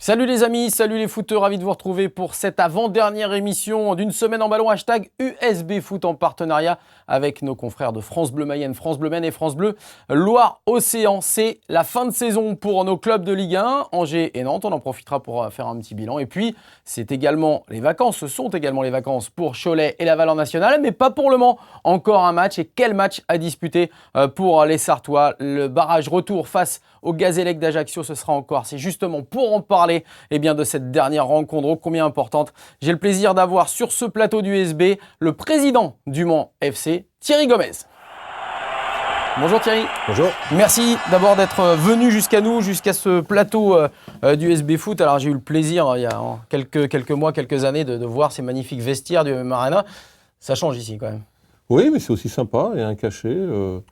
Salut les amis, salut les footeux, ravi de vous retrouver pour cette avant-dernière émission d'une semaine en ballon, hashtag USB Foot en partenariat avec nos confrères de France Bleu Mayenne, France Bleu Maine et France Bleu Loire-Océan. C'est la fin de saison pour nos clubs de Ligue 1, Angers et Nantes, on en profitera pour faire un petit bilan. Et puis, c'est également les vacances, ce sont également les vacances pour Cholet et Laval en national, mais pas pour le Mans. Encore un match, et quel match à disputer pour les Sartois. Le barrage retour face au Gazélec d'Ajaccio, ce sera encore, c'est justement pour en parler de cette dernière rencontre ô combien importante. J'ai le plaisir d'avoir sur ce plateau du USB le président du Mans FC, Thierry Gomez. Bonjour Thierry. Bonjour. Merci d'abord d'être venu jusqu'à nous, jusqu'à ce plateau du USB Foot. Alors j'ai eu le plaisir il y a quelques mois, quelques années de voir ces magnifiques vestiaires du MM Arena. Ça change ici quand même. Oui, mais c'est aussi sympa, il y a un cachet.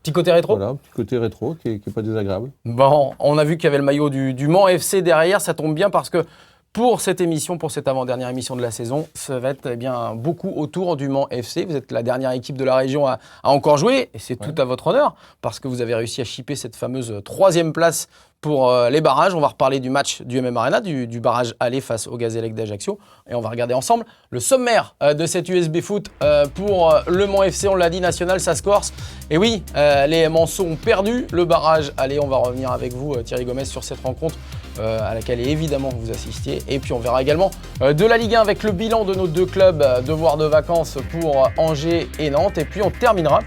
Petit côté rétro. Voilà, petit côté rétro qui est pas désagréable. Bon, on a vu qu'il y avait le maillot du Mans FC derrière, ça tombe bien parce que pour cette émission, pour cette avant-dernière émission de la saison, ça va être beaucoup autour du Mans FC. Vous êtes la dernière équipe de la région à encore jouer et c'est tout à votre honneur parce que vous avez réussi à chipper cette fameuse 3e place pour les barrages. On va reparler du match du MM Arena, du barrage aller face au Gazélec d'Ajaccio. Et on va regarder ensemble le sommaire de cette USB Foot pour le Mans FC. On l'a dit, national, ça se corse. Et oui, les Manceaux ont perdu le barrage aller. On va revenir avec vous, Thierry Gomez, sur cette rencontre à laquelle évidemment vous assistiez. Et puis on verra également de la Ligue 1 avec le bilan de nos deux clubs, devoirs de vacances pour Angers et Nantes. Et puis on terminera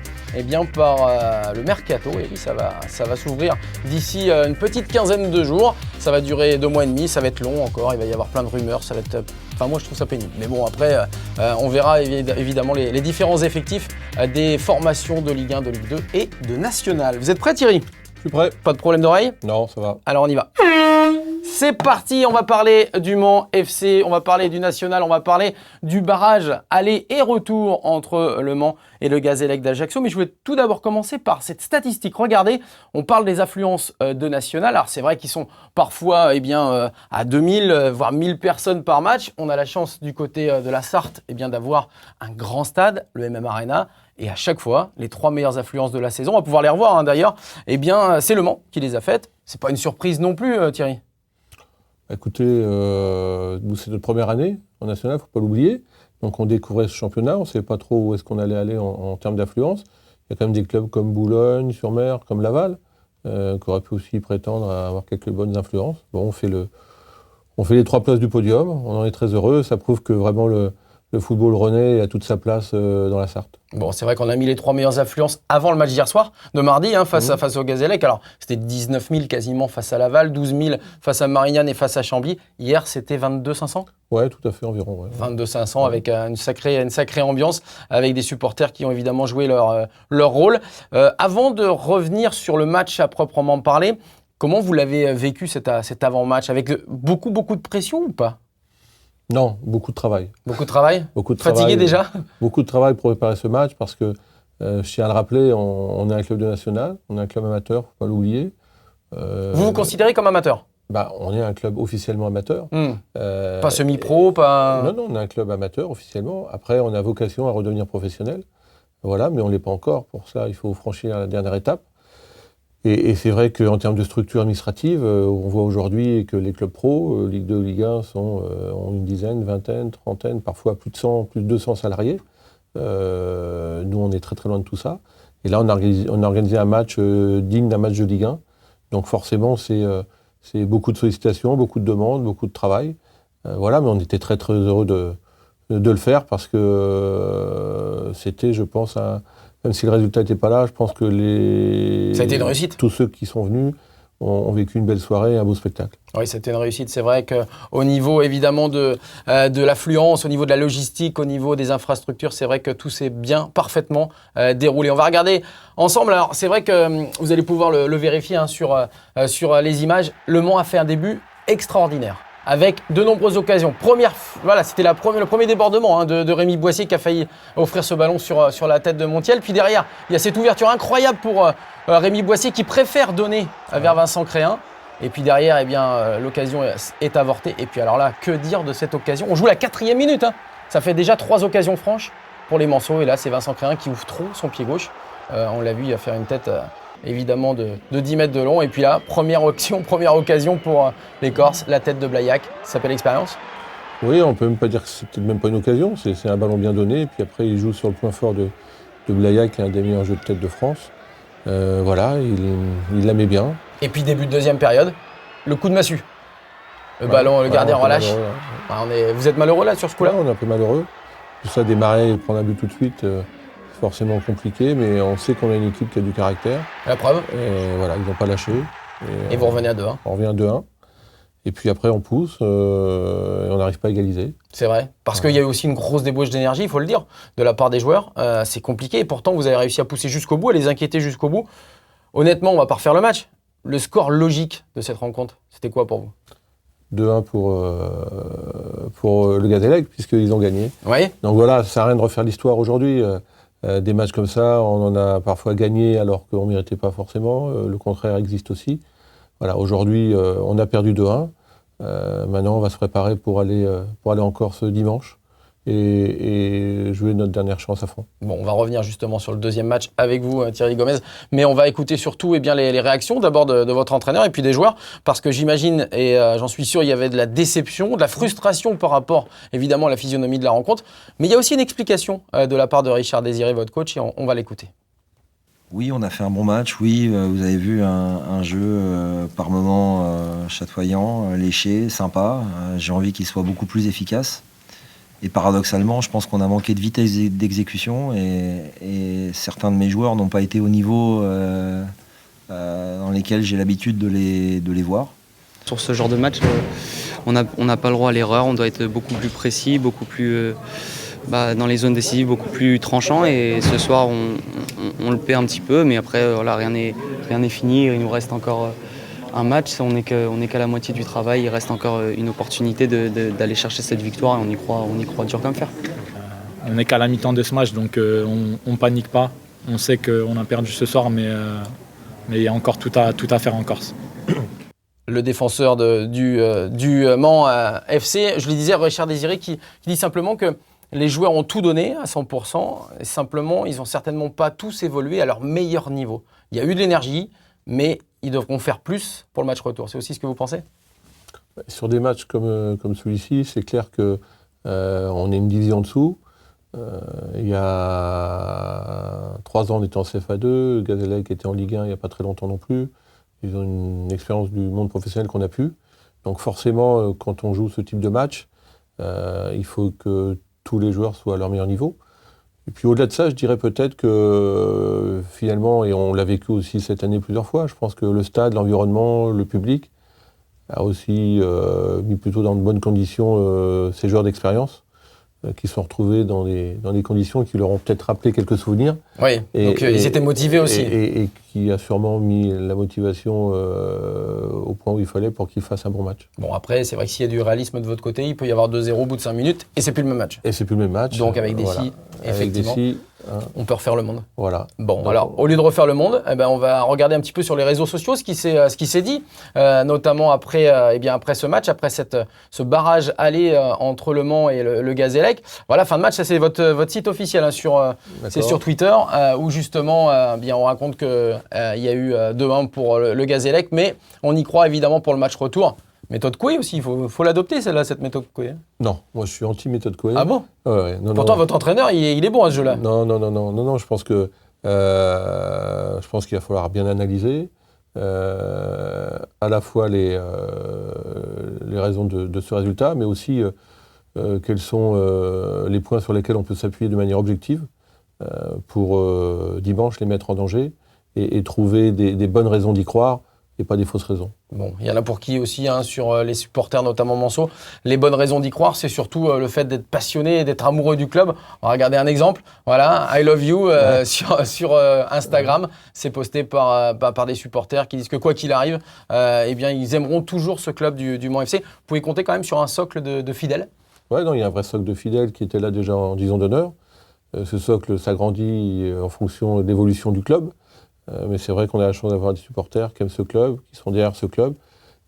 par le mercato. Et oui, ça va s'ouvrir d'ici une petite quinzaine de jours. Ça va durer 2 mois et demi, ça va être long encore. Il va y avoir plein de rumeurs. Ça va être, moi je trouve ça pénible. Mais bon, après, on verra évidemment les différents effectifs des formations de Ligue 1, de Ligue 2 et de National. Vous êtes prêts, Thierry ? Je suis prêt. Pas de problème d'oreille ? Non, ça va. Alors on y va. C'est parti, on va parler du Mans FC, on va parler du National, on va parler du barrage aller et retour entre le Mans et le Gazélec d'Ajaccio. Mais je voulais tout d'abord commencer par cette statistique. Regardez, on parle des affluences de National. Alors c'est vrai qu'ils sont parfois à 2000, voire 1000 personnes par match. On a la chance du côté de la Sarthe d'avoir un grand stade, le MM Arena. Et à chaque fois, les 3 meilleures affluences de la saison, on va pouvoir les revoir d'ailleurs, c'est le Mans qui les a faites. C'est pas une surprise non plus, Thierry. Écoutez, c'est notre première année en national, il ne faut pas l'oublier. Donc on découvrait ce championnat, on ne savait pas trop où est-ce qu'on allait aller en termes d'affluence. Il y a quand même des clubs comme Boulogne-sur-Mer, comme Laval, qui auraient pu aussi prétendre à avoir quelques bonnes influences. Bon, on fait les 3 places du podium, on en est très heureux. Ça prouve que vraiment le football rennais a toute sa place dans la Sarthe. Bon, c'est vrai qu'on a mis les 3 meilleures affluences avant le match d'hier soir, de mardi, face au Gazélec. Alors, c'était 19 000 quasiment face à Laval, 12 000 face à Marignane et face à Chambly. Hier, c'était 22 500 ? Ouais, tout à fait, environ. Ouais. 22 500 avec une sacrée ambiance, avec des supporters qui ont évidemment joué leur rôle. Avant de revenir sur le match à proprement parler, comment vous l'avez vécu cet avant-match ? Avec beaucoup de pression ou pas ? Non, beaucoup de travail. Beaucoup de travail ? Fatigué travail, déjà ? Beaucoup de travail pour préparer ce match parce que, je tiens à le rappeler, on est un club de national, on est un club amateur, il ne faut pas l'oublier. Vous considérez comme amateur ? On est un club officiellement amateur. Pas semi-pro, pas... Non, on est un club amateur officiellement. Après, on a vocation à redevenir professionnel. Voilà, mais on ne l'est pas encore. Pour ça, il faut franchir la dernière étape. Et c'est vrai qu'en termes de structure administrative, on voit aujourd'hui que les clubs pro, Ligue 2, Ligue 1, ont une dizaine, vingtaine, trentaine, parfois plus de 100, plus de 200 salariés. Nous, on est très très loin de tout ça. Et là, on a organisé un match digne d'un match de Ligue 1. Donc forcément, c'est beaucoup de sollicitations, beaucoup de demandes, beaucoup de travail. Voilà, mais on était très très heureux de le faire parce que c'était, je pense, même si le résultat n'était pas là, je pense que ça a été une réussite. Tous ceux qui sont venus ont vécu une belle soirée et un beau spectacle. Oui, c'était une réussite. C'est vrai qu'au niveau évidemment de l'affluence, au niveau de la logistique, au niveau des infrastructures, c'est vrai que tout s'est bien, parfaitement déroulé. On va regarder ensemble. Alors, c'est vrai que vous allez pouvoir le vérifier sur les images. Le Mans a fait un début extraordinaire, avec de nombreuses occasions. C'était le premier débordement de Rémi Boissier qui a failli offrir ce ballon sur la tête de Montiel. Puis derrière, il y a cette ouverture incroyable pour Rémi Boissier qui préfère donner vers Vincent Créhin. Et puis derrière, l'occasion est avortée. Et puis alors là, que dire de cette occasion ? On joue la 4e minute. Ça fait déjà 3 occasions franches pour les Manceaux. Et là, c'est Vincent Créhin qui ouvre trop son pied gauche. On l'a vu, il va faire une tête évidemment de 10 mètres de long. Et puis là, première occasion pour les Corses, la tête de Blaillac. Ça s'appelle expérience? Oui, on peut même pas dire que c'est peut-être même pas une occasion, c'est un ballon bien donné, et puis après il joue sur le point fort de Blaillac, qui est un des meilleurs jeux de tête de France. Voilà, il la met bien. Et puis début de deuxième période, le coup de massue. Le ballon, le gardien relâche. Vous êtes malheureux là sur ce coup-là? On est un peu malheureux. Tout ça démarrer, prendre un but tout de suite, c'est forcément compliqué, mais on sait qu'on a une équipe qui a du caractère. La preuve? Et voilà, ils n'ont pas lâché. Et vous revenez à 2-1. On revient à 2-1. Et puis après, on pousse et on n'arrive pas à égaliser. C'est vrai. Parce qu'il y a eu aussi une grosse débauche d'énergie, il faut le dire, de la part des joueurs. C'est compliqué. Et pourtant, vous avez réussi à pousser jusqu'au bout, à les inquiéter jusqu'au bout. Honnêtement, on va pas refaire le match. Le score logique de cette rencontre, c'était quoi pour vous? 2-1 pour le Gazélec, puisqu'ils ont gagné. Oui. Donc voilà, ça sert à rien de refaire l'histoire aujourd'hui. Des matchs comme ça, on en a parfois gagné alors qu'on ne méritait pas forcément. Le contraire existe aussi. Voilà, aujourd'hui, on a perdu 2-1. Maintenant, on va se préparer pour aller en Corse dimanche et jouer notre dernière chance à fond. Bon, on va revenir justement sur le deuxième match avec vous, Thierry Gomez. Mais on va écouter surtout les réactions d'abord de votre entraîneur et puis des joueurs. Parce que j'imagine, et j'en suis sûr, il y avait de la déception, de la frustration par rapport, évidemment, à la physionomie de la rencontre. Mais il y a aussi une explication de la part de Richard Désiré, votre coach, et on va l'écouter. Oui, on a fait un bon match. Oui, vous avez vu un jeu par moments chatoyant, léché, sympa. J'ai envie qu'il soit beaucoup plus efficace. Et paradoxalement, je pense qu'on a manqué de vitesse d'exécution et certains de mes joueurs n'ont pas été au niveau dans lesquels j'ai l'habitude de les voir. Sur ce genre de match, on n'a pas le droit à l'erreur. On doit être beaucoup plus précis, beaucoup plus... dans les zones décisives beaucoup plus tranchant, et ce soir on le paie un petit peu, mais après voilà, rien n'est fini, il nous reste encore un match, on n'est qu'à la moitié du travail, il reste encore une opportunité d'aller chercher cette victoire, et on y croit dur comme fer. On n'est qu'à la mi-temps de ce match, donc on panique pas, on sait qu'on a perdu ce soir, mais il y a encore tout à faire en Corse. Le défenseur du Mans FC, je le disais, Richard Désiré, qui dit simplement que les joueurs ont tout donné à 100%, et simplement, ils n'ont certainement pas tous évolué à leur meilleur niveau. Il y a eu de l'énergie, mais ils devront faire plus pour le match retour. C'est aussi ce que vous pensez? Sur des matchs comme celui-ci, c'est clair qu'on est une division en dessous. Il y a 3 ans, on était en CFA2, Gazélec était en Ligue 1 il n'y a pas très longtemps non plus. Ils ont une expérience du monde professionnel qu'on a pu. Donc forcément, quand on joue ce type de match, il faut que tous les joueurs soient à leur meilleur niveau. Et puis au-delà de ça, je dirais peut-être que finalement, et on l'a vécu aussi cette année plusieurs fois, je pense que le stade, l'environnement, le public a aussi mis plutôt dans de bonnes conditions ces joueurs d'expérience qui sont retrouvés dans des conditions qui leur ont peut-être rappelé quelques souvenirs. Oui, donc ils étaient motivés aussi. Et qui a sûrement mis la motivation au point où il fallait pour qu'ils fassent un bon match. Bon, après, c'est vrai que s'il y a du réalisme de votre côté, il peut y avoir 2-0 au bout de 5 minutes, et c'est plus le même match. Et c'est plus le même match. Donc avec Dessy, effectivement, on peut refaire le monde. Voilà. Bon, donc, alors, au lieu de refaire le monde, on va regarder un petit peu sur les réseaux sociaux ce qui s'est dit, notamment après ce match, après ce barrage aller entre Le Mans et le Gazélec. Voilà, fin de match, ça c'est votre site officiel, c'est sur Twitter, où justement, on raconte qu'il y a eu 2-1 pour le Gazélec, mais on y croit évidemment pour le match retour. Méthode Coué aussi, il faut l'adopter celle-là, cette méthode Coué. Non, moi je suis anti-méthode Coué. Ah bon? Ouais, non, pourtant, votre entraîneur, il est bon à ce jeu-là. Non, je pense qu'il va falloir bien analyser à la fois les raisons de ce résultat, mais aussi quels sont les points sur lesquels on peut s'appuyer de manière objective pour dimanche les mettre en danger et trouver des bonnes raisons d'y croire et pas des fausses raisons. Bon, il y en a pour qui aussi, sur les supporters, notamment Manceau, les bonnes raisons d'y croire, c'est surtout le fait d'être passionné, d'être amoureux du club. On va regarder un exemple. Voilà, I love you sur Instagram. C'est posté par des supporters qui disent que quoi qu'il arrive, ils aimeront toujours ce club du Mans FC. Vous pouvez compter quand même sur un socle de fidèles. Oui, il y a un vrai socle de fidèles qui était là déjà en 10 ans d'honneur. Ce socle s'agrandit en fonction de l'évolution du club. Mais c'est vrai qu'on a la chance d'avoir des supporters qui aiment ce club, qui sont derrière ce club.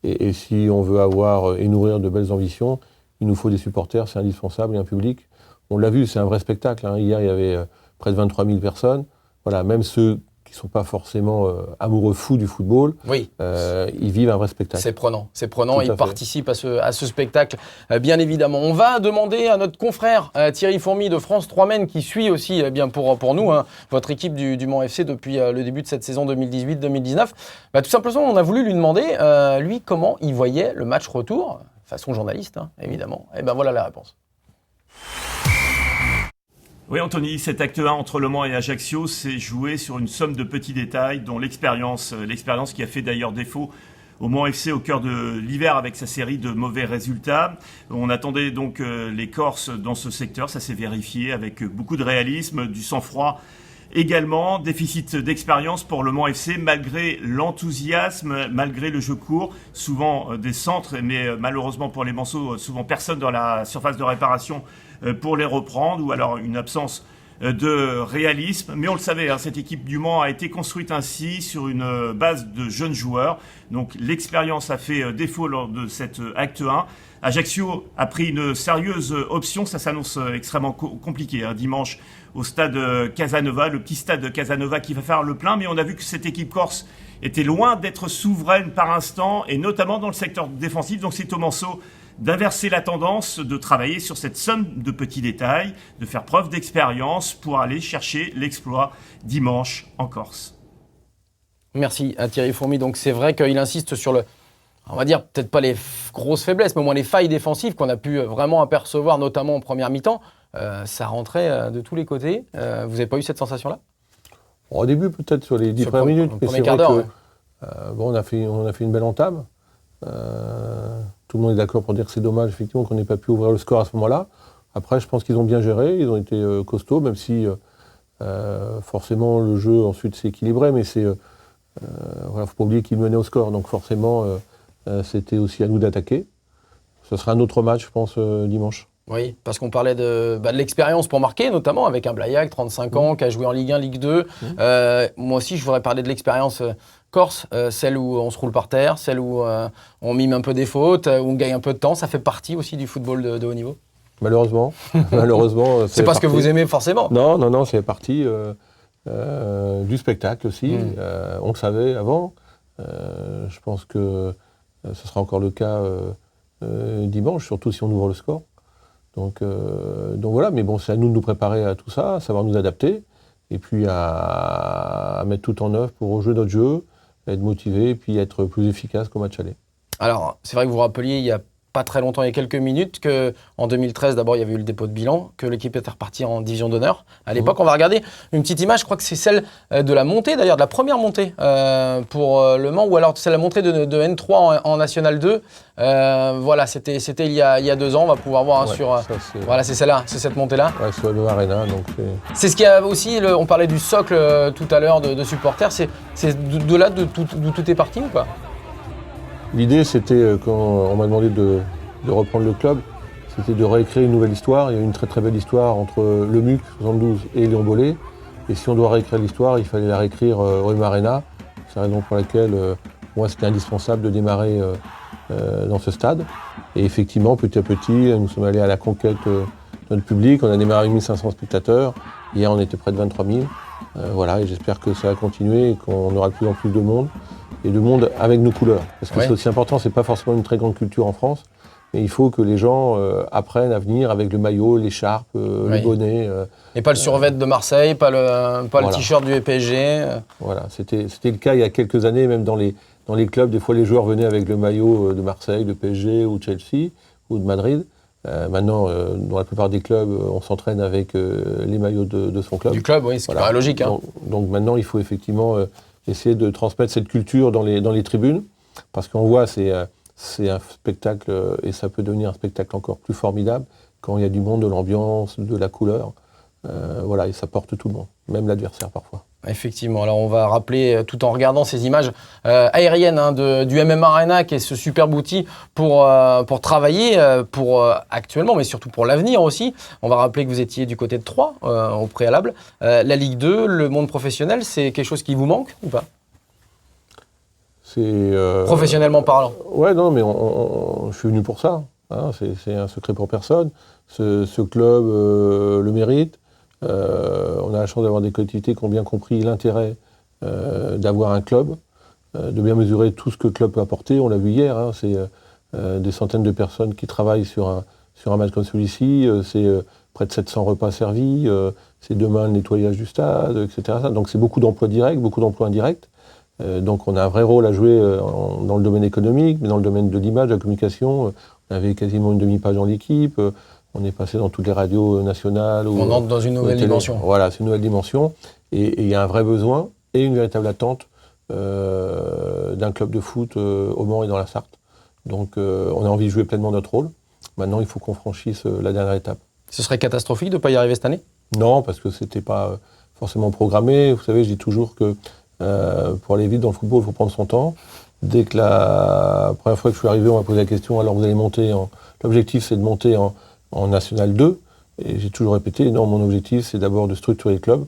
Et si on veut avoir et nourrir de belles ambitions, il nous faut des supporters, c'est indispensable, et un public. On l'a vu, c'est un vrai spectacle. Hier, il y avait près de 23 000 personnes. Voilà, même ceux qui ne sont pas forcément amoureux fous du football, Oui. Ils vivent un vrai spectacle. C'est prenant, Tout à ils fait. participent à ce spectacle, bien évidemment. On va demander à notre confrère Thierry Fourmy de France 3 Men, qui suit aussi bien pour nous, votre équipe du Mans FC depuis le début de cette saison 2018-2019. Tout simplement, on a voulu lui demander, lui, comment il voyait le match retour, façon journaliste, évidemment. Et ben voilà la réponse. Oui, Anthony, cet acte 1 entre Le Mans et Ajaccio s'est joué sur une somme de petits détails, dont l'expérience qui a fait d'ailleurs défaut au Mans FC au cœur de l'hiver avec sa série de mauvais résultats. On attendait donc les Corses dans ce secteur, ça s'est vérifié avec beaucoup de réalisme, du sang-froid également, déficit d'expérience pour le Mans FC malgré l'enthousiasme, malgré le jeu court, souvent des centres, mais malheureusement pour les Manceaux, souvent personne dans la surface de réparation pour les reprendre, ou alors une absence de réalisme. Mais on le savait, cette équipe du Mans a été construite ainsi sur une base de jeunes joueurs. Donc l'expérience a fait défaut lors de cet acte 1. Ajaccio a pris une sérieuse option, ça s'annonce extrêmement compliqué dimanche au stade Casanova, le petit stade Casanova qui va faire le plein, mais on a vu que cette équipe corse était loin d'être souveraine par instant, et notamment dans le secteur défensif. Donc c'est aux Manceaux d'inverser la tendance, de travailler sur cette somme de petits détails, de faire preuve d'expérience pour aller chercher l'exploit dimanche en Corse. Merci à Thierry Fourmy. Donc c'est vrai qu'il insiste sur on va dire peut-être pas les grosses faiblesses, mais au moins les failles défensives qu'on a pu vraiment apercevoir, notamment en première mi-temps. Ça rentrait de tous les côtés. Vous n'avez pas eu cette sensation-là ? Au début, peut-être sur les 10 premières minutes, mais c'est vrai que on a fait une belle entame. Tout le monde est d'accord pour dire que c'est dommage effectivement qu'on n'ait pas pu ouvrir le score à ce moment-là. Après, je pense qu'ils ont bien géré, ils ont été costauds, même si forcément le jeu ensuite s'est équilibré, mais faut pas oublier qu'ils menaient au score, donc forcément c'était aussi à nous d'attaquer. Ce sera un autre match, je pense, dimanche. Oui, parce qu'on parlait de l'expérience pour marquer, notamment avec un Blaillac, 35 ans, qui a joué en Ligue 1, Ligue 2. Moi aussi, je voudrais parler de l'expérience corse, celle où on se roule par terre, celle où on mime un peu des fautes, où on gagne un peu de temps. Ça fait partie aussi du football de haut niveau. Malheureusement. C'est pas ce que vous aimez forcément. Non, c'est partie du spectacle aussi. On le savait avant. Je pense que ce sera encore le cas dimanche, surtout si on ouvre le score. Donc voilà, mais bon, c'est à nous de nous préparer à tout ça, à savoir nous adapter, et puis à mettre tout en œuvre pour jouer notre jeu, être motivé, et puis être plus efficace qu'au match aller. Alors, c'est vrai que vous vous rappeliez, il y a pas très longtemps, il y a quelques minutes, qu'en 2013, d'abord, il y avait eu le dépôt de bilan, que l'équipe était repartie en division d'honneur. À l'époque, on va regarder une petite image, je crois que c'est celle de la montée, d'ailleurs, de la première montée pour Le Mans, ou alors c'est la montée de N3 en National 2. Voilà, c'était il y a 2 ans, on va pouvoir voir voilà, c'est celle-là, c'est cette montée-là. Ouais, sur le Arena, donc c'est ce qu'il y a aussi, on parlait du socle tout à l'heure de supporters, c'est de là d'où tout est parti ou pas ? L'idée, c'était, quand on m'a demandé de reprendre le club, c'était de réécrire une nouvelle histoire. Il y a une très très belle histoire entre le MUC 72 et Léon Bollé. Et si on doit réécrire l'histoire, il fallait la réécrire au M Arena. C'est la raison pour laquelle, moi, c'était indispensable de démarrer dans ce stade. Et effectivement, petit à petit, nous sommes allés à la conquête de notre public. On a démarré avec 1500 spectateurs. Hier, on était près de 23 000. Voilà, et j'espère que ça va continuer et qu'on aura de plus en plus de monde. Et de monde avec nos couleurs. Parce que c'est aussi important, c'est pas forcément une très grande culture en France, mais il faut que les gens apprennent à venir avec le maillot, l'écharpe, le bonnet. Et pas le survêt de Marseille, pas le t-shirt du PSG. Voilà, c'était le cas il y a quelques années, même dans les clubs, des fois les joueurs venaient avec le maillot de Marseille, de PSG ou de Chelsea ou de Madrid. Maintenant, dans la plupart des clubs, on s'entraîne avec les maillots de son club. Du club, oui, c'est pas logique. Donc maintenant, il faut effectivement essayer de transmettre cette culture dans les tribunes, parce qu'on voit, c'est un spectacle, et ça peut devenir un spectacle encore plus formidable quand il y a du monde, de l'ambiance, de la couleur. Voilà, et ça porte tout le monde, même l'adversaire parfois. Effectivement. Alors on va rappeler, tout en regardant ces images aériennes du MM Arena, qui est ce superbe outil pour travailler, actuellement, mais surtout pour l'avenir aussi. On va rappeler que vous étiez du côté de Troyes au préalable. La Ligue 2, le monde professionnel, c'est quelque chose qui vous manque ou pas ? Professionnellement parlant. Ouais, non, mais je suis venu pour ça. C'est un secret pour personne. Ce club le mérite. On a la chance d'avoir des collectivités qui ont bien compris l'intérêt d'avoir un club, de bien mesurer tout ce que le club peut apporter. On l'a vu hier, hein, c'est des centaines de personnes qui travaillent sur un match comme celui-ci, c'est près de 700 repas servis, c'est demain le nettoyage du stade, etc. Donc c'est beaucoup d'emplois directs, beaucoup d'emplois indirects. Donc on a un vrai rôle à jouer dans le domaine économique, mais dans le domaine de l'image, de la communication. On avait quasiment une demi-page dans l'équipe, on est passé dans toutes les radios nationales. On entre dans une nouvelle dimension. Voilà, c'est une nouvelle dimension. Et il y a un vrai besoin et une véritable attente d'un club de foot au Mans et dans la Sarthe. Donc on a envie de jouer pleinement notre rôle. Maintenant, il faut qu'on franchisse la dernière étape. Ce serait catastrophique de ne pas y arriver cette année ? Non, parce que ce n'était pas forcément programmé. Vous savez, je dis toujours que pour aller vite dans le football, il faut prendre son temps. Dès que la première fois que je suis arrivé, on m'a posé la question, alors vous allez monter en... L'objectif, c'est de monter en National 2. Et j'ai toujours répété, non, mon objectif, c'est d'abord de structurer le club.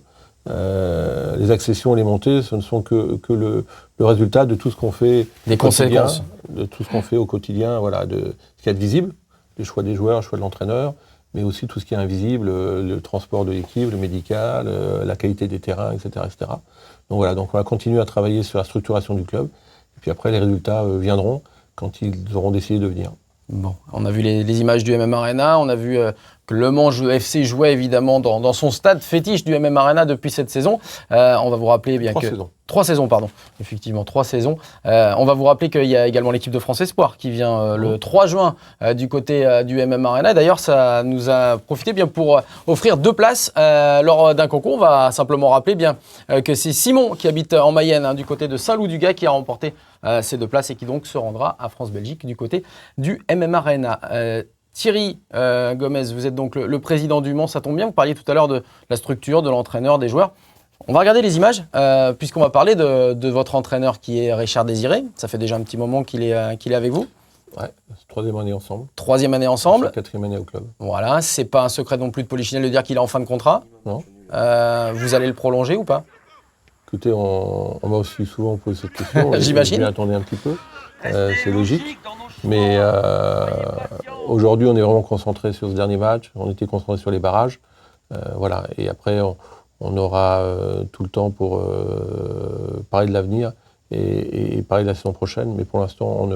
Les accessions et les montées, ce ne sont que le résultat de tout ce qu'on fait des conséquences. De tout ce qu'on fait au quotidien, voilà, de ce qui est visible, les choix des joueurs, le choix de l'entraîneur, mais aussi tout ce qui est invisible, le transport de l'équipe, le médical, la qualité des terrains, etc., etc. Donc voilà, donc on va continuer à travailler sur la structuration du club. Et puis après, les résultats viendront quand ils auront décidé de venir. Bon, on a vu les images du MM Arena, on a vu que Le Mans FC jouait évidemment dans son stade fétiche du MM Arena depuis cette saison. On va vous rappeler bien que... 3 saisons, pardon. Effectivement, 3 saisons. On va vous rappeler qu'il y a également l'équipe de France Espoir qui vient le 3 juin du côté du MM Arena. D'ailleurs, ça nous a profité bien pour offrir 2 places lors d'un concours. On va simplement rappeler bien que c'est Simon qui habite en Mayenne, du côté de Saint-Loup-du-Gaz, qui a remporté ces 2 places et qui donc se rendra à France-Belgique du côté du MM Arena. Thierry Gomez, vous êtes donc le président du Mans, ça tombe bien. Vous parliez tout à l'heure de la structure, de l'entraîneur, des joueurs. On va regarder les images, puisqu'on va parler de votre entraîneur qui est Richard Désiré. Ça fait déjà un petit moment qu'il est avec vous. Ouais, c'est 3e année ensemble. 3e année ensemble. 4e année au club. Voilà, c'est pas un secret non plus de Polichinelle de dire qu'il est en fin de contrat. Non. Vous allez le prolonger ou pas ? Écoutez, on m'a aussi souvent posé cette question. J'imagine. Attendez un petit peu, c'est logique. Mais aujourd'hui, on est vraiment concentré sur ce dernier match. On était concentré sur les barrages. Voilà, et après... On aura tout le temps pour parler de l'avenir et parler de la saison prochaine. Mais pour l'instant,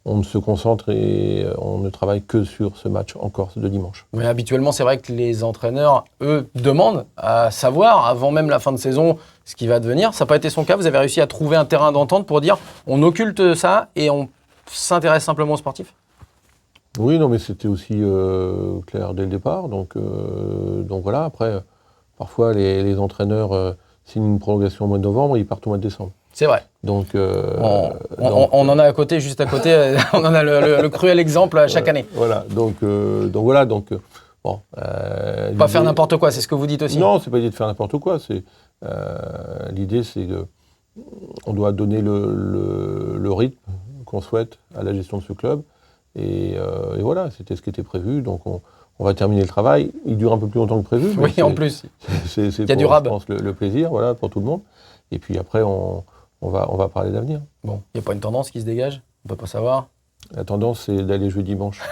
on se concentre et on ne travaille que sur ce match en Corse de dimanche. Mais habituellement, c'est vrai que les entraîneurs, eux, demandent à savoir, avant même la fin de saison, ce qui va devenir. Ça n'a pas été son cas. Vous avez réussi à trouver un terrain d'entente pour dire on occulte ça et on s'intéresse simplement aux sportifs ? Oui, non, mais c'était aussi clair dès le départ. Donc voilà, après... Parfois, les entraîneurs signent une prolongation au mois de novembre et ils partent au mois de décembre. C'est vrai. Donc, on en a à côté, juste à côté, on en a le cruel exemple chaque année. Voilà, donc bon. Pas faire n'importe quoi, c'est ce que vous dites aussi. Non, c'est pas l'idée de faire n'importe quoi. L'idée, c'est qu'on doit donner le rythme qu'on souhaite à la gestion de ce club. Et voilà, c'était ce qui était prévu. Donc, on va terminer le travail. Il dure un peu plus longtemps que prévu. Oui, en plus. C'est il y a du rab. Je pense, le plaisir, voilà, pour tout le monde. Et puis après, on va parler d'avenir. Bon, il n'y a pas une tendance qui se dégage ? On ne peut pas savoir. La tendance, c'est d'aller jouer dimanche.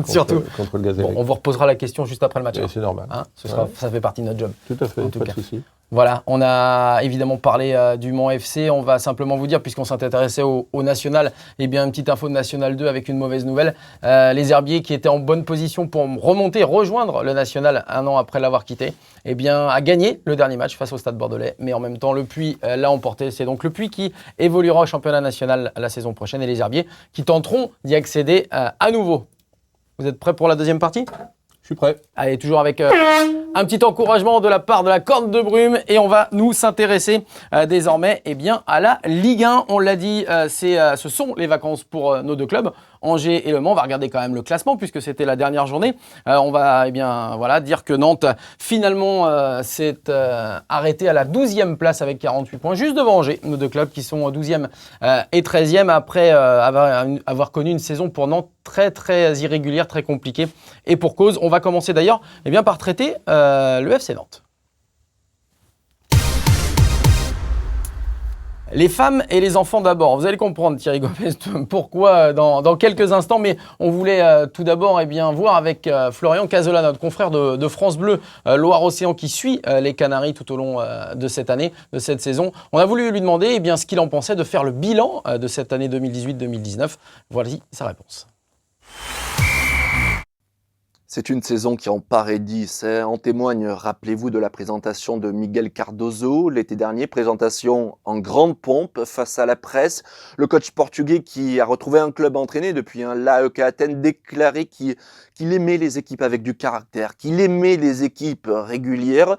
Surtout. Contre le Gazelle. Bon, on vous reposera la question juste après le match. C'est normal. Ça fait partie de notre job. Tout à fait, pas de souci. Voilà, on a évidemment parlé du Mans FC. On va simplement vous dire, puisqu'on s'est intéressé au National, eh bien, une petite info de National 2 avec une mauvaise nouvelle. Les Herbiers, qui étaient en bonne position pour rejoindre le National un an après l'avoir quitté, eh bien, a gagné le dernier match face au Stade Bordelais. Mais en même temps, le Puy l'a emporté. C'est donc le Puy qui évoluera au championnat national la saison prochaine et les Herbiers qui tenteront d'y accéder à nouveau. Vous êtes prêts pour la deuxième partie ? Je suis prêt. Allez, toujours avec un petit encouragement de la part de la Corne de Brume et on va nous s'intéresser désormais à la Ligue 1. On l'a dit, ce sont les vacances pour nos 2 clubs, Angers et Le Mans. On va regarder quand même le classement puisque c'était la dernière journée. On va dire que Nantes finalement s'est arrêté à la 12e place avec 48 points, juste devant Angers. Nos 2 clubs qui sont 12e et 13e après avoir connu une saison pour Nantes très très irrégulière, très compliquée et pour cause. On va commencer d'ailleurs par traiter le FC Nantes. Les femmes et les enfants d'abord. Vous allez comprendre, Thierry Gomez, pourquoi dans quelques instants. Mais on voulait tout d'abord voir avec Florian Cazola, notre confrère de France Bleu Loire-Océan, qui suit les Canaries tout au long de cette année, de cette saison. On a voulu lui demander ce qu'il en pensait de faire le bilan de cette année 2018-2019. Voici sa réponse. C'est une saison qui en paraît 10. En témoigne, rappelez-vous de la présentation de Miguel Cardoso l'été dernier, présentation en grande pompe face à la presse. Le coach portugais qui a retrouvé un club entraîné depuis l'AEK Athènes déclaré qu'il aimait les équipes avec du caractère, qu'il aimait les équipes régulières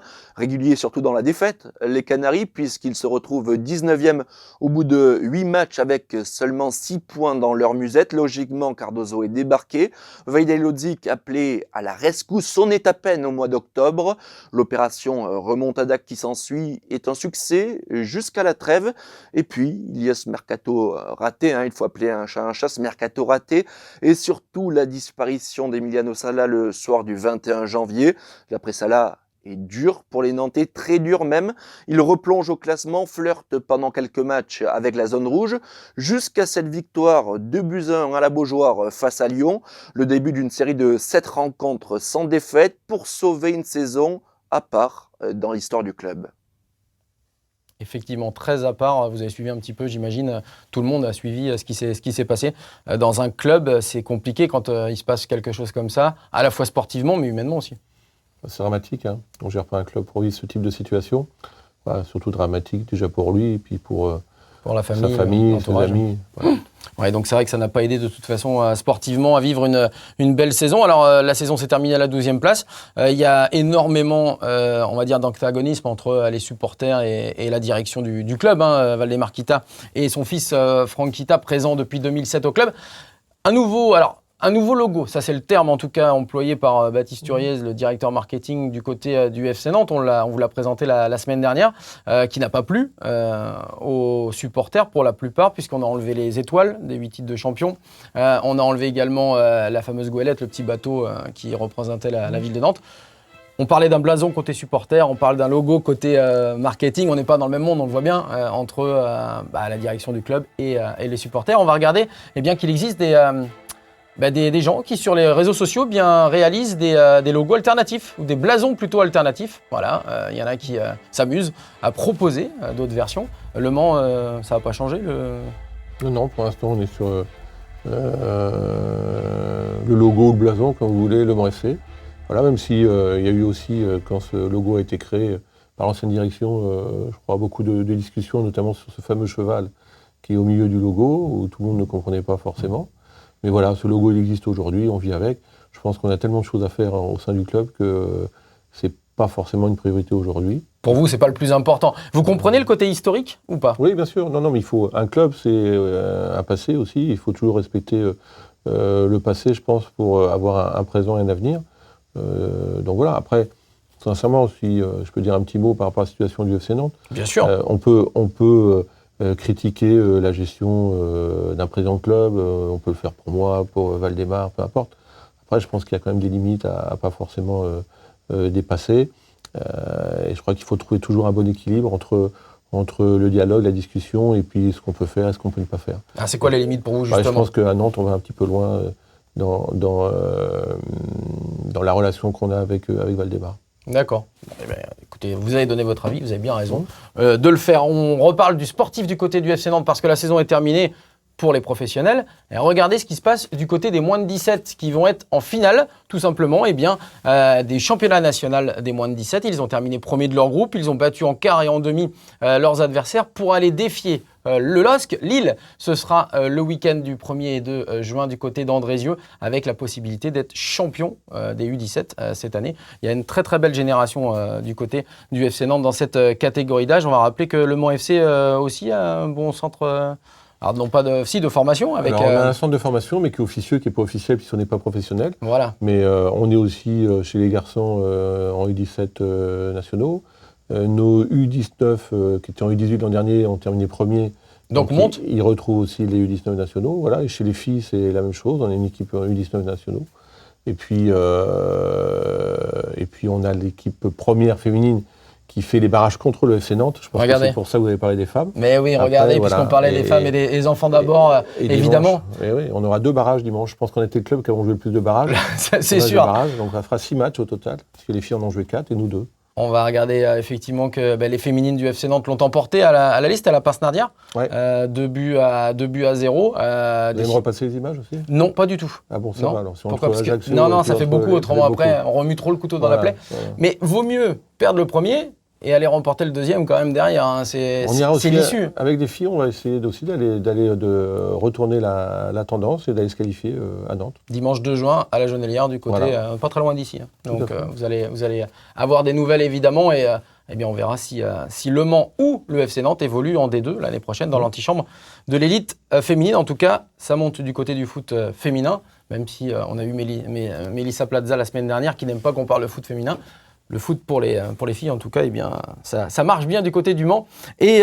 surtout dans la défaite, les Canaries, puisqu'ils se retrouvent 19e au bout de 8 matchs avec seulement 6 points dans leur musette. Logiquement, Cardoso est débarqué. Vaidai Lodzic appelé à la rescousse sonnait à peine au mois d'octobre. L'opération remontada qui s'ensuit est un succès jusqu'à la trêve. Et puis, il y a ce mercato raté, il faut appeler un chat, ce mercato raté, et surtout la disparition d'Emiliano Sala le soir du 21 janvier. L'après Sala est dur pour les Nantais, très dur même. Il replonge au classement, flirte pendant quelques matchs avec la zone rouge, jusqu'à cette victoire 2-1 à la Beaujoire face à Lyon. Le début d'une série de 7 rencontres sans défaite pour sauver une saison à part dans l'histoire du club. Effectivement, très à part. Vous avez suivi un petit peu, j'imagine, tout le monde a suivi ce qui s'est passé. Dans un club, c'est compliqué quand il se passe quelque chose comme ça, à la fois sportivement, mais humainement aussi. C'est dramatique, on ne gère pas un club pour vivre ce type de situation. Surtout dramatique déjà pour lui et puis pour la famille, sa famille, ses amis. Voilà. Ouais, donc c'est vrai que ça n'a pas aidé de toute façon sportivement à vivre une belle saison. Alors la saison s'est terminée à la 12e place. Il y a énormément, on va dire, d'antagonisme entre les supporters et la direction du club. Valdemar Kita et son fils Franck Kita, présent depuis 2007 au club. Un nouveau logo, ça c'est le terme en tout cas employé par Baptiste Turiez, le directeur marketing du côté du FC Nantes. On vous l'a présenté la semaine dernière, qui n'a pas plu aux supporters pour la plupart, puisqu'on a enlevé les étoiles des 8 titres de champion. On a enlevé également la fameuse goélette, le petit bateau qui représentait la ville de Nantes. On parlait d'un blason côté supporter, on parle d'un logo côté marketing. On n'est pas dans le même monde, on le voit bien, entre la direction du club et les supporters. On va regarder qu'il existe des gens qui, sur les réseaux sociaux, réalisent des logos alternatifs, ou des blasons plutôt alternatifs. Voilà, il y en a qui s'amusent à proposer d'autres versions. Le Mans, ça n'a pas changé Non, pour l'instant, on est sur le logo, le blason, comme vous voulez, le Mans FC. Voilà, même s'il y a eu aussi, quand ce logo a été créé par l'ancienne direction, je crois, beaucoup de discussions, notamment sur ce fameux cheval qui est au milieu du logo, où tout le monde ne comprenait pas forcément. Mais voilà, ce logo, il existe aujourd'hui, on vit avec. Je pense qu'on a tellement de choses à faire au sein du club que c'est pas forcément une priorité aujourd'hui. Pour vous, c'est pas le plus important. Vous comprenez le côté historique ou pas ? Oui, bien sûr. Non, mais il faut un club, c'est un passé aussi. Il faut toujours respecter le passé, je pense, pour avoir un présent et un avenir. Donc voilà. Après, sincèrement, si je peux dire un petit mot par rapport à la situation du FC Nantes. Bien sûr. On peut critiquer la gestion d'un président de club, on peut le faire pour moi, pour Valdemar, peu importe. Après, je pense qu'il y a quand même des limites à pas forcément dépasser. Et je crois qu'il faut trouver toujours un bon équilibre entre le dialogue, la discussion, et puis ce qu'on peut faire et ce qu'on ne peut pas faire. Ah, c'est quoi les limites pour vous, justement ? Je pense qu'à Nantes, on va un petit peu loin dans la relation qu'on a avec Valdemar. D'accord. Écoutez, vous avez donné votre avis, vous avez bien raison de le faire. On reparle du sportif du côté du FC Nantes parce que la saison est terminée pour les professionnels. Et regardez ce qui se passe du côté des moins de 17 qui vont être en finale, tout simplement, des championnats nationaux des moins de 17. Ils ont terminé premier de leur groupe, ils ont battu en quart et en demi leurs adversaires pour aller défier le LOSC, Lille. Ce sera le week-end du 1er et 2 juin du côté d'Andrézieux, avec la possibilité d'être champion des U17 cette année. Il y a une très très belle génération du côté du FC Nantes dans cette catégorie d'âge. On va rappeler que le Mans FC aussi a un bon centre... Alors non pas de formation avec... Alors on a un centre de formation mais qui est officieux, qui n'est pas officiel puisqu'on n'est pas professionnel. Voilà. Mais on est aussi chez les garçons en U17 nationaux. Nos U19 qui étaient en U18 l'an dernier ont terminé premier. Donc monte. Ils retrouvent aussi les U19 nationaux. Voilà. Et chez les filles c'est la même chose, on a une équipe U19 nationaux. Et puis on a l'équipe première féminine qui fait les barrages contre le FC Nantes. Je pense Regardez. que c'est pour ça que vous avez parlé des femmes. Mais oui, Après, regardez, voilà. puisqu'on parlait des femmes et des enfants d'abord, Et évidemment. dimanche, oui, on aura 2 barrages dimanche. Je pense qu'on était le club qui avons joué le plus de barrages. C'est On a sûr. 2 barrages, donc ça fera 6 matchs au total, parce que les filles en ont joué 4 et nous 2. On va regarder effectivement que les féminines du FC Nantes l'ont emporté à la liste, à la Pince-Nardière. Ouais. 2 buts à 0. Vous allez me repasser les images aussi? Non, pas du tout. Ah bon, ça Non. va alors. Si on Pourquoi? trouve Parce que- Ajaccio, Non, puis ça fait entre- beaucoup. Autrement, ça fait après, beaucoup. on remue trop le couteau dans la Voilà, plaie. voilà. Mais vaut mieux perdre le premier et aller remporter le deuxième quand même derrière. Hein. C'est On ira aussi l'issue. avec des filles, on va essayer aussi de retourner la tendance et d'aller se qualifier à Nantes. Dimanche 2 juin à la Jonelière du côté, Voilà. pas très loin d'ici. Hein. Tout Donc à fait. vous allez avoir des nouvelles évidemment et eh bien, on verra si Le Mans ou le FC Nantes évoluent en D2 l'année prochaine dans l'antichambre de l'élite féminine. En tout cas, ça monte du côté du foot féminin, même si on a eu Mélissa Plaza la semaine dernière qui n'aime pas qu'on parle de foot féminin. Le foot pour les filles, en tout cas, eh bien, ça marche bien du côté du Mans et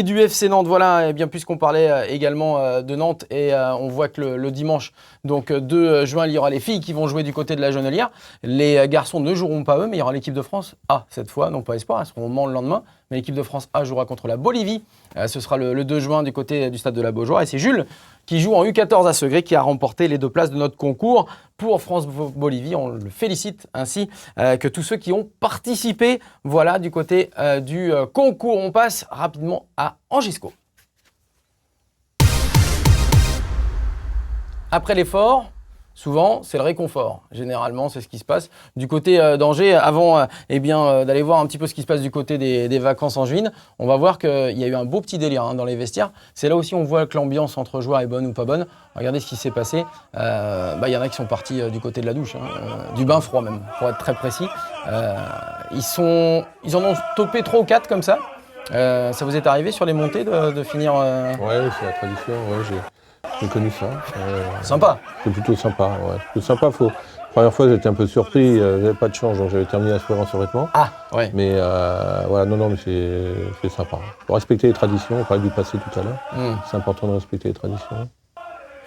du FC Nantes. Voilà, eh bien, puisqu'on parlait également de Nantes et on voit que le dimanche, donc 2 juin, il y aura les filles qui vont jouer du côté de la Jonelière. Les garçons ne joueront pas eux, mais il y aura l'équipe de France A cette fois, non pas Espoir, elles seront au Mans le lendemain. Mais l'équipe de France A jouera contre la Bolivie. Ce sera le 2 juin du côté du stade de la Beaujoire. Et c'est Jules qui joue en U14 à Segré qui a remporté les 2 places de notre concours pour France-Bolivie. On le félicite ainsi que tous ceux qui ont participé. Voilà du côté du concours. On passe rapidement à Angisco. Après l'effort, souvent, c'est le réconfort. Généralement, c'est ce qui se passe. Du côté d'Angers, avant d'aller voir un petit peu ce qui se passe du côté des vacances angevines, on va voir qu'il y a eu un beau petit délire dans les vestiaires. C'est là aussi on voit que l'ambiance entre joueurs est bonne ou pas bonne. Regardez ce qui s'est passé. Il y en a qui sont partis du côté de la douche, du bain froid même, pour être très précis. Ils en ont topé 3 ou 4 comme ça. Ça vous est arrivé sur les montées de finir Ouais, c'est la tradition, ouais, j'ai connu ça. Sympa. C'est plutôt sympa, ouais. C'est sympa, La première fois, j'étais un peu surpris, j'avais pas de change, donc j'avais terminé la soirée en survêtement. Ah, ouais. Mais voilà, non, mais c'est sympa. Faut respecter les traditions, on parlait du passé tout à l'heure. C'est important de respecter les traditions.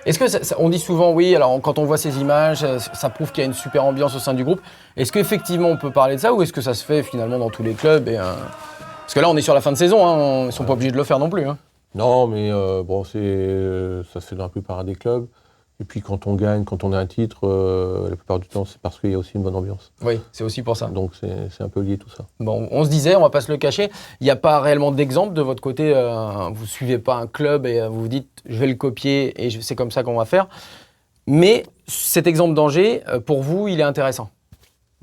Est-ce que on dit souvent oui, alors quand on voit ces images, ça prouve qu'il y a une super ambiance au sein du groupe. Est-ce qu'effectivement on peut parler de ça ou est-ce que ça se fait finalement dans tous les clubs Parce que là on est sur la fin de saison, ils ne sont pas obligés de le faire non plus. Non, mais bon, ça se fait dans la plupart des clubs. Et puis quand on gagne, quand on a un titre, la plupart du temps, c'est parce qu'il y a aussi une bonne ambiance. Oui, c'est aussi pour ça. Donc c'est un peu lié tout ça. Bon, on se disait, on va pas se le cacher, il n'y a pas réellement d'exemple de votre côté. Vous suivez pas un club et vous vous dites, je vais le copier et c'est comme ça qu'on va faire. Mais cet exemple d'Angers, pour vous, il est intéressant.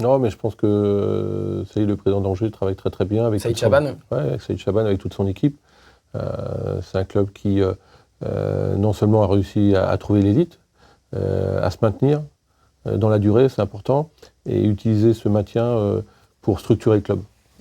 Non, mais je pense que le président d'Angers travaille très très bien avec Saïd Chaban. Avec Saïd Chaban, avec toute son équipe. C'est un club qui non seulement a réussi à trouver l'élite, à se maintenir dans la durée, c'est important, et utiliser ce maintien pour structurer le club.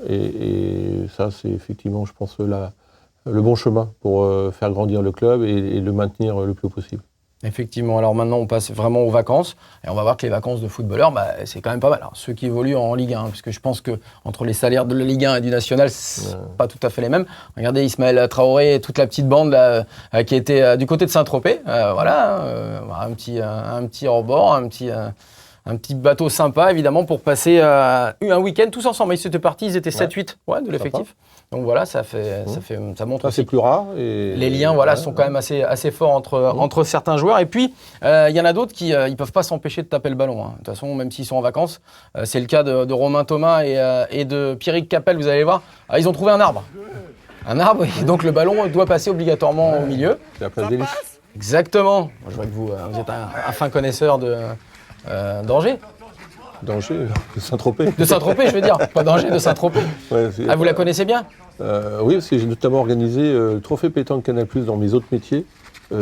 Et ça, c'est effectivement, je pense, le bon chemin pour faire grandir le club et le maintenir le plus haut possible. Effectivement, alors maintenant on passe vraiment aux vacances et on va voir que les vacances de footballeurs, c'est quand même pas mal. Alors, ceux qui évoluent en Ligue 1, puisque je pense qu'entre les salaires de la Ligue 1 et du National, c'est pas tout à fait les mêmes. Regardez Ismaël Traoré et toute la petite bande là, qui était du côté de Saint-Tropez. Un petit rebord, un petit bateau sympa évidemment pour passer un week-end tous ensemble. Ils étaient partis, ils étaient 7-8 de l'effectif. Donc voilà, ça montre ça, aussi c'est plus rare. Et les liens sont quand même assez forts entre certains joueurs. Et puis, il y en a d'autres qui ne peuvent pas s'empêcher de taper le ballon. De toute façon, même s'ils sont en vacances, c'est le cas de Romain Thomas et de Pierrick Capel, vous allez voir. Ils ont trouvé un arbre. Et donc le ballon doit passer obligatoirement au milieu. C'est la place des listes. Exactement. Je vois que vous êtes un fin connaisseur d'Angers. d'Angers, de Saint-Tropez. De Saint-Tropez, je veux dire, pas d'Angers, de Saint-Tropez. Ouais, vous la connaissez bien? Oui, parce que j'ai notamment organisé le Trophée Pétanque Canal+ dans mes autres métiers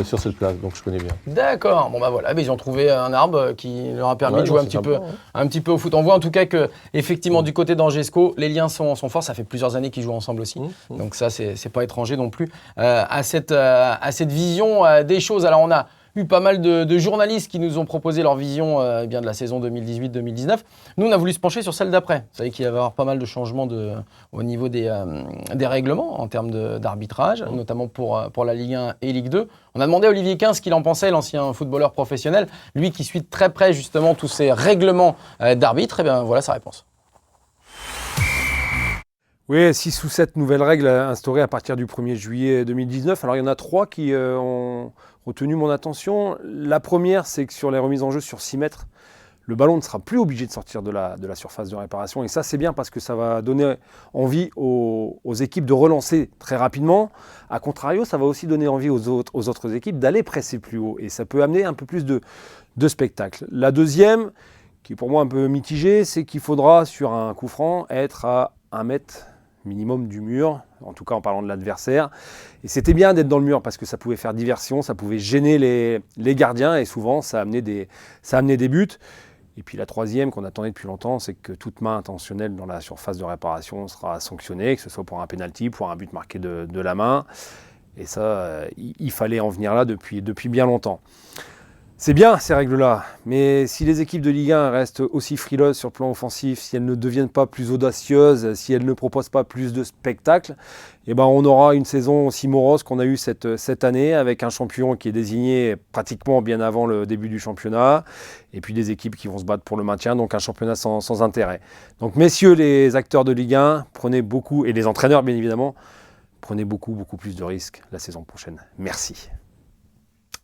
sur cette place, donc je connais bien. D'accord, bon voilà, ils ont trouvé un arbre qui leur a permis de jouer un petit peu au foot. On voit en tout cas que, effectivement, du côté d'Angesco, les liens sont forts. Ça fait plusieurs années qu'ils jouent ensemble aussi, donc ça, c'est pas étranger non plus à cette vision des choses. Alors on a eu pas mal de journalistes qui nous ont proposé leur vision de la saison 2018-2019. Nous, on a voulu se pencher sur celle d'après. Vous savez qu'il va y avoir pas mal de changements au niveau des règlements en termes d'arbitrage, notamment pour la Ligue 1 et Ligue 2. On a demandé à Olivier Quin ce qu'il en pensait, l'ancien footballeur professionnel, lui qui suit de très près justement tous ces règlements d'arbitre. Et bien voilà sa réponse. Oui, 6 ou 7 nouvelles règles instaurées à partir du 1er juillet 2019. Alors il y en a 3 qui ont retenu mon attention. La première, c'est que sur les remises en jeu sur 6 mètres, le ballon ne sera plus obligé de sortir de la surface de réparation. Et ça, c'est bien parce que ça va donner envie aux équipes de relancer très rapidement. A contrario, ça va aussi donner envie aux autres équipes d'aller presser plus haut. Et ça peut amener un peu plus de spectacle. La deuxième, qui est pour moi un peu mitigée, c'est qu'il faudra, sur un coup franc, être à 1 mètre minimum du mur, en tout cas en parlant de l'adversaire. Et c'était bien d'être dans le mur parce que ça pouvait faire diversion, ça pouvait gêner les gardiens et souvent ça amenait des buts. Et puis la troisième qu'on attendait depuis longtemps, c'est que toute main intentionnelle dans la surface de réparation sera sanctionnée, que ce soit pour un pénalty, pour un but marqué de la main. Et ça, il fallait en venir là depuis bien longtemps. C'est bien ces règles-là, mais si les équipes de Ligue 1 restent aussi frileuses sur le plan offensif, si elles ne deviennent pas plus audacieuses, si elles ne proposent pas plus de spectacles, eh ben on aura une saison aussi morose qu'on a eue cette année, avec un champion qui est désigné pratiquement bien avant le début du championnat, et puis des équipes qui vont se battre pour le maintien, donc un championnat sans intérêt. Donc messieurs les acteurs de Ligue 1, prenez beaucoup, et les entraîneurs bien évidemment, prenez beaucoup plus de risques la saison prochaine. Merci.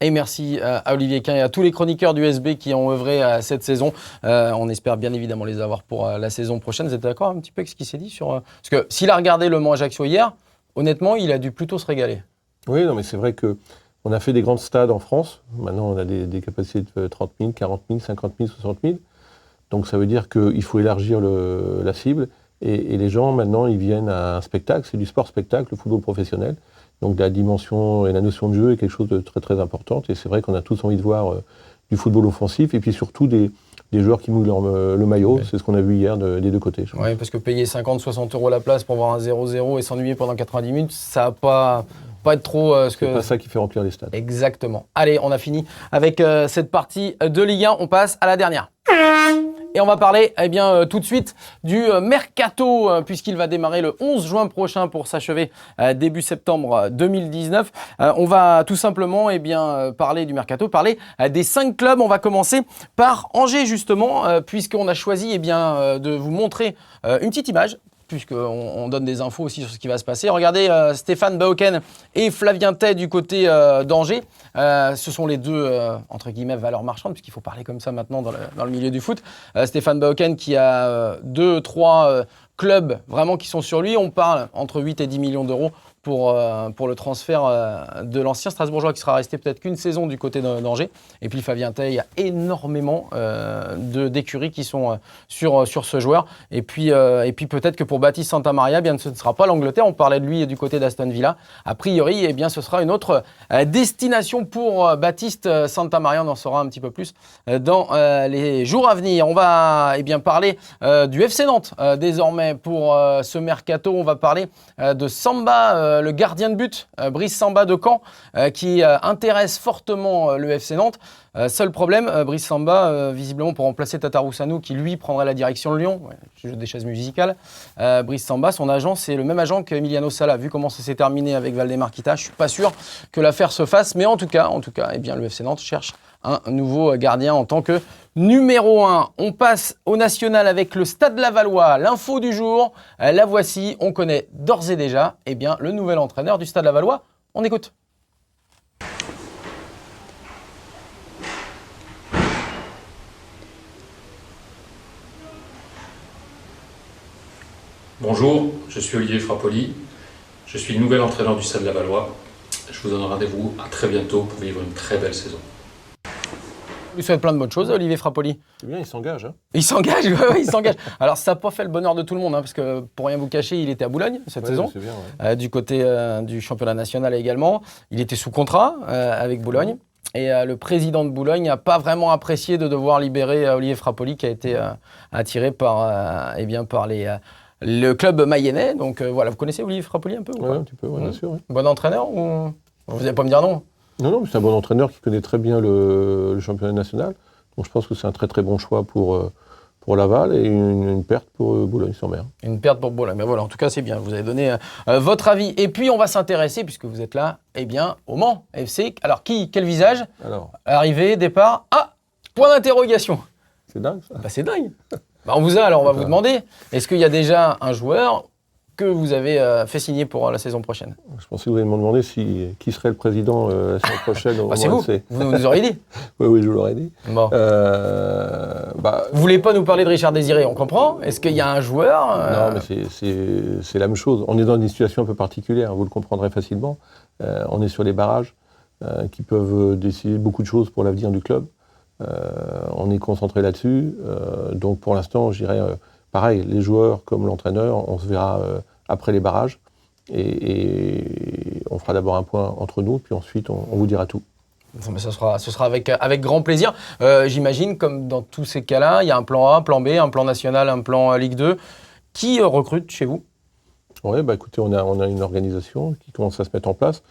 Et merci à Olivier Quint et à tous les chroniqueurs du SB qui ont œuvré à cette saison. On espère bien évidemment les avoir pour la saison prochaine. Vous êtes d'accord un petit peu avec ce qui s'est dit sur... Parce que s'il a regardé Le Mans Ajaccio hier, honnêtement, il a dû plutôt se régaler. Oui, non, mais c'est vrai qu'on a fait des grands stades en France. Maintenant, on a des capacités de 30 000, 40 000, 50 000, 60 000. Donc ça veut dire qu'il faut élargir la cible. Et les gens, maintenant, ils viennent à un spectacle. C'est du sport-spectacle, le football professionnel. Donc la dimension et la notion de jeu est quelque chose de très très importante. Et c'est vrai qu'on a tous envie de voir du football offensif et puis surtout des joueurs qui mouillent le maillot. Ouais. C'est ce qu'on a vu hier des deux côtés. Oui, parce que payer 50-60 € la place pour voir un 0-0 et s'ennuyer pendant 90 minutes, ça va pas être trop... c'est pas ça qui fait remplir les stades. Exactement. Allez, on a fini avec cette partie de Ligue 1. On passe à la dernière. Et on va parler tout de suite du Mercato, puisqu'il va démarrer le 11 juin prochain pour s'achever début septembre 2019. On va tout simplement parler du Mercato, parler des 5 clubs. On va commencer par Angers justement, puisqu'on a choisi de vous montrer une petite image, puisqu'on donne des infos aussi sur ce qui va se passer. Regardez Stéphane Bauken et Flavien Tay du côté d'Angers. Ce sont les deux, entre guillemets, valeurs marchandes, puisqu'il faut parler comme ça maintenant dans le milieu du foot. Stéphane Bauken qui a 2-3 clubs vraiment qui sont sur lui. On parle entre 8 et 10 millions d'euros pour le transfert de l'ancien Strasbourgeois qui sera resté peut-être qu'une saison du côté d'Angers. Et puis Flavien Tay, il y a énormément d'écuries qui sont sur ce joueur. Et puis peut-être que pour Baptiste Santamaria, ce ne sera pas l'Angleterre. On parlait de lui du côté d'Aston Villa. A priori, ce sera une autre destination pour Baptiste Santamaria. On en saura un petit peu plus dans les jours à venir. On va parler du FC Nantes désormais pour ce mercato. On va parler de Samba, le gardien de but, Brice Samba de Caen, qui intéresse fortement le FC Nantes. Seul problème, Brice Samba, visiblement pour remplacer Tatarusanu, qui lui prendrait la direction de Lyon, jeu des chaises musicales. Brice Samba, son agent, c'est le même agent qu'Emiliano Sala. Vu comment ça s'est terminé avec Valdemar Kita, je ne suis pas sûr que l'affaire se fasse. Mais en tout cas, le FC Nantes cherche un nouveau gardien en tant que numéro 1. On passe au national avec le Stade Lavallois. L'info du jour, la voici. On connaît d'ores et déjà le nouvel entraîneur du Stade Lavallois. On écoute. Bonjour, je suis Olivier Frappoli. Je suis le nouvel entraîneur du Stade Lavallois. Je vous donne rendez-vous à très bientôt pour vivre une très belle saison. On lui souhaite plein de bonnes choses, Olivier Frappoli. C'est bien, il s'engage. Il s'engage, il s'engage. Alors, ça n'a pas fait le bonheur de tout le monde, parce que pour rien vous cacher, il était à Boulogne cette saison. C'est bien, du côté du championnat national également. Il était sous contrat avec Boulogne. Et le président de Boulogne n'a pas vraiment apprécié de devoir libérer Olivier Frappoli, qui a été attiré par le club mayennais. Donc voilà, vous connaissez Olivier Frappoli un peu ou pas ? Un petit peu, bien sûr. Oui. Bon entraîneur ou... Vous n'allez pas me dire non ? Non, mais c'est un bon entraîneur qui connaît très bien le championnat national. Donc je pense que c'est un très très bon choix pour Laval et une perte pour Boulogne-sur-Mer. Une perte pour Boulogne. Mais voilà, en tout cas, c'est bien. Vous avez donné votre avis. Et puis, on va s'intéresser, puisque vous êtes là, au Mans FC. Alors, quel visage ? Arrivée, départ. Ah ! Point d'interrogation. C'est dingue, ça. C'est dingue. On va vous demander, est-ce qu'il y a déjà un joueur que vous avez fait signer pour la saison prochaine. Je pensais que vous alliez me demander qui serait le président la semaine prochaine. C'est vous. Vous nous auriez dit. Oui, je vous l'aurais dit. Bon. Vous voulez pas nous parler de Richard Désiré, on comprend. Est-ce qu'il y a un joueur Non, mais c'est la même chose. On est dans une situation un peu particulière, vous le comprendrez facilement. On est sur les barrages qui peuvent décider beaucoup de choses pour l'avenir du club. On est concentré là-dessus. Donc pour l'instant, je dirais, pareil, les joueurs comme l'entraîneur, on se verra après les barrages. Et on fera d'abord un point entre nous, puis ensuite on vous dira tout. Bon, mais ce sera avec grand plaisir. J'imagine, comme dans tous ces cas-là, il y a un plan A, un plan B, un plan national, un plan Ligue 2. Qui recrute chez vous ? Oui, écoutez, on a une organisation qui commence à se mettre en place,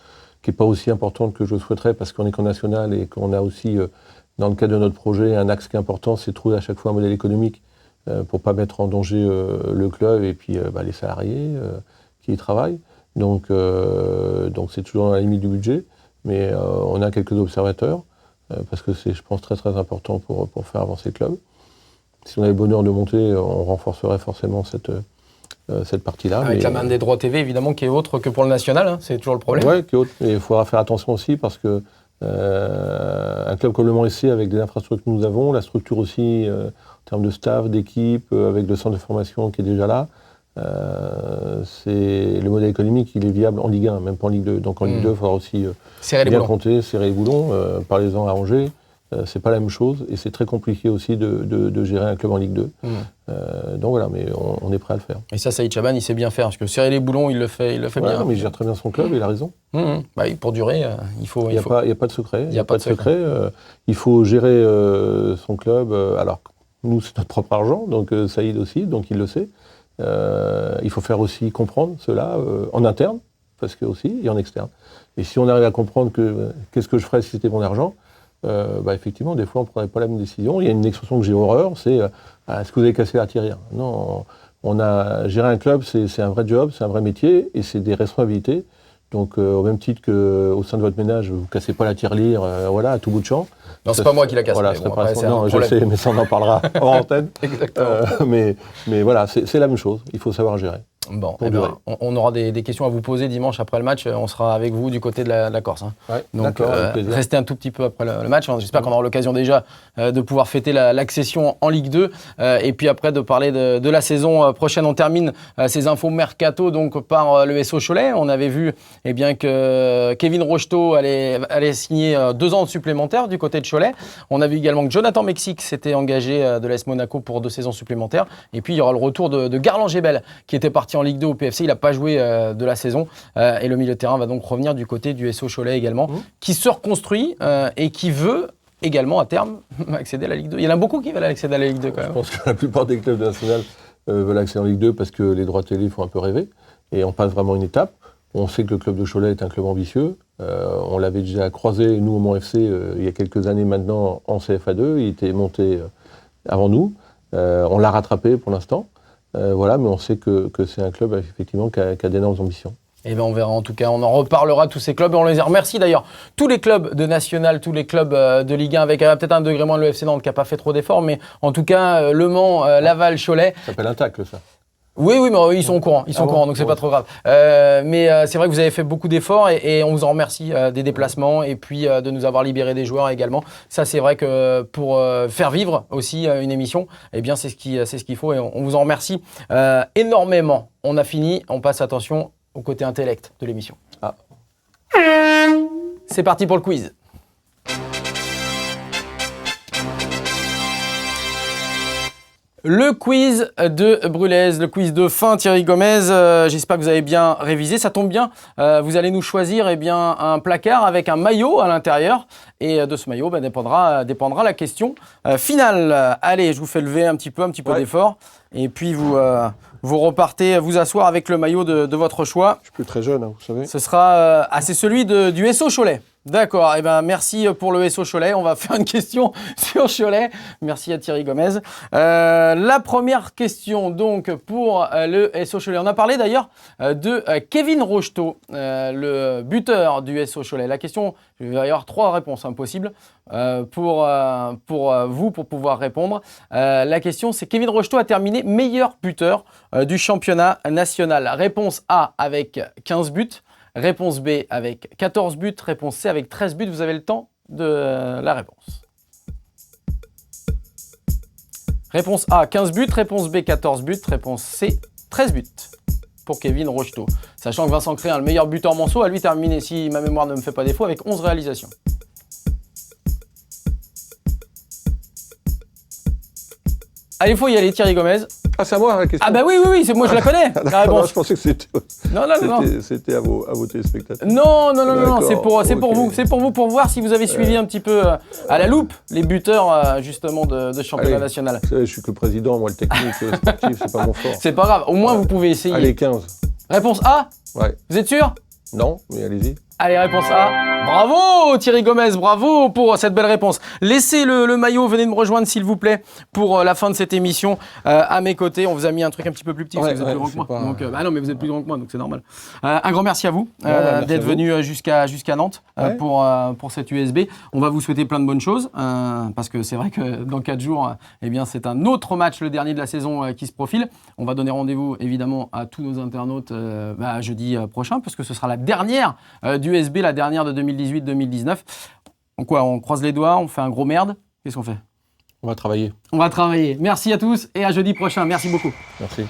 qui n'est pas aussi importante que je le souhaiterais, parce qu'on est qu'en national et qu'on a aussi, dans le cadre de notre projet, un axe qui est important, c'est de trouver à chaque fois un modèle économique pour ne pas mettre en danger le club et puis les salariés qui y travaillent. Donc c'est toujours dans la limite du budget, mais on a quelques observateurs, parce que c'est, je pense, très très important pour faire avancer le club. Si on avait le bonheur de monter, on renforcerait forcément cette partie-là. Avec la main des droits TV, évidemment, qui est autre que pour le national, hein, c'est toujours le problème. Oui, qui est autre. Et il faudra faire attention aussi, parce que un club comme le Mans FC, avec les infrastructures que nous avons, la structure aussi en termes de staff, d'équipe, avec le centre de formation qui est déjà là, c'est le modèle économique, il est viable en Ligue 1, même pas en Ligue 2. Donc en Ligue 2, il faudra aussi bien compter, serrer les boulons, parlez-en à Angers. C'est pas la même chose et c'est très compliqué aussi de gérer un club en Ligue 2. Donc voilà, mais on est prêt à le faire. Et ça, Saïd Chaban, il sait bien faire, parce que serrer les boulons, il le fait bien. Mais il gère très bien son club, il a raison. Pour durer, il faut... Il n'y a pas de secret. Il n'y a pas de secret. Il faut gérer son club. Alors, nous, c'est notre propre argent, donc Saïd aussi, donc il le sait. Il faut faire aussi comprendre cela en interne, parce que aussi, et en externe. Et si on arrive à comprendre qu'est-ce que je ferais si c'était mon argent, effectivement, des fois, on ne prendrait pas la même décision. Il y a une expression que j'ai horreur, c'est est-ce que vous avez cassé la tirelire ? Non, gérer un club, c'est un vrai job, c'est un vrai métier, et c'est des responsabilités. Donc, au même titre qu'au sein de votre ménage, vous ne cassez pas la tirelire à tout bout de champ. Non, c'est pas moi qui la casse. Voilà, je sais, mais ça, on en parlera hors antenne. Exactement. Mais voilà, c'est la même chose. Il faut savoir gérer. Bon, on aura des questions à vous poser dimanche après le match. On sera avec vous du côté de la Corse. Hein. Ouais, donc, restez un tout petit peu après le match. J'espère qu'on aura l'occasion déjà de pouvoir fêter l'accession en Ligue 2. Et puis après, de parler de la saison prochaine. On termine ces infos mercato donc, par le SO Cholet. On avait vu que Kevin Rocheteau allait signer 2 ans supplémentaires du côté de Cholet. On a vu également que Jonathan Mexique s'était engagé de l'AS Monaco pour 2 saisons supplémentaires. Et puis, il y aura le retour de Garland Gebel qui était parti en Ligue 2 au PFC, il n'a pas joué de la saison et le milieu de terrain va donc revenir du côté du SO Cholet également, qui se reconstruit et qui veut également à terme accéder à la Ligue 2. Il y en a beaucoup qui veulent accéder à la Ligue 2 quand même. Je pense que la plupart des clubs nationaux veulent accéder en Ligue 2 parce que les droits télé font un peu rêver et on passe vraiment une étape. On sait que le club de Cholet est un club ambitieux. On l'avait déjà croisé, nous au Mans FC, il y a quelques années maintenant en CFA2. Il était monté avant nous. On l'a rattrapé pour l'instant. Mais on sait que c'est un club effectivement qui a d'énormes ambitions. Et on verra en tout cas, on en reparlera tous ces clubs et on les remercie d'ailleurs. Tous les clubs de National, tous les clubs de Ligue 1 avec peut-être un degré moins le FC Nantes qui n'a pas fait trop d'efforts, mais en tout cas Le Mans, Laval, Cholet. Ça s'appelle un tacle ça. Oui, mais ils sont au courant, donc c'est pas trop grave. Mais c'est vrai que vous avez fait beaucoup d'efforts et on vous en remercie des déplacements et puis de nous avoir libéré des joueurs également. Ça, c'est vrai que pour faire vivre aussi une émission, c'est ce qu'il faut et on vous en remercie énormément. On a fini, on passe attention au côté intellect de l'émission. C'est parti pour le quiz. Le quiz de Brulez, le quiz de fin, Thierry Gomez. J'espère que vous avez bien révisé. Ça tombe bien, vous allez nous choisir un placard avec un maillot à l'intérieur. Et de ce maillot dépendra la question finale. Allez, je vous fais lever un petit peu d'effort. Et puis vous repartez vous asseoir avec le maillot de votre choix. Je suis plus très jeune, vous savez. Ce sera c'est celui du SO Cholet. D'accord, eh ben, merci pour le SO Cholet. On va faire une question sur Cholet. Merci à Thierry Gomez. La première question donc pour le SO Cholet. On a parlé d'ailleurs de Kevin Rocheteau, le buteur du SO Cholet. La question, il va y avoir 3 réponses possibles pour vous pour pouvoir répondre. La question, c'est Kevin Rocheteau a terminé meilleur buteur du championnat national. Réponse A avec 15 buts. Réponse B avec 14 buts, réponse C avec 13 buts. Vous avez le temps de la réponse. Réponse A, 15 buts. Réponse B, 14 buts. Réponse C, 13 buts pour Kevin Rocheteau. Sachant que Vincent Créin, le meilleur buteur monceau, a lui terminé, si ma mémoire ne me fait pas défaut, avec 11 réalisations. Allez, il faut y aller, Thierry Gomez. Ah, c'est à moi la question. Ah bah oui, c'est moi, je la connais, la Non, réponse. je pensais que c'était à vos téléspectateurs. Non, c'est D'accord, pour ok. vous. C'est pour vous, pour voir si vous avez suivi un petit peu à la loupe les buteurs justement de championnat Allez. national. Vous savez, je suis que président, moi le technique, sportif, c'est pas mon fort. C'est pas grave, au moins vous pouvez essayer. Allez, 15. Réponse A, Ouais. vous êtes sûr? Non, mais allez-y. Allez, réponse A. Bravo Thierry Gomez, bravo pour cette belle réponse. Laissez le maillot, venez de me rejoindre s'il vous plaît pour la fin de cette émission à mes côtés. On vous a mis un truc un petit peu plus petit parce que vous êtes plus grand que moi. pas- Donc, non mais vous êtes plus grand que moi donc c'est normal. Un grand merci à vous merci d'être à vous. venu jusqu'à Nantes Ouais. pour cette USB. On va vous souhaiter plein de bonnes choses parce que c'est vrai que dans 4 jours, eh bien, c'est un autre match, le dernier de la saison qui se profile. On va donner rendez-vous évidemment à tous nos internautes jeudi prochain parce que ce sera la dernière d'USB, la dernière de 2018-2019. On croise les doigts, on fait un gros merde. Qu'est-ce qu'on fait? On va travailler. On va travailler. Merci à tous et à jeudi prochain. Merci beaucoup. Merci.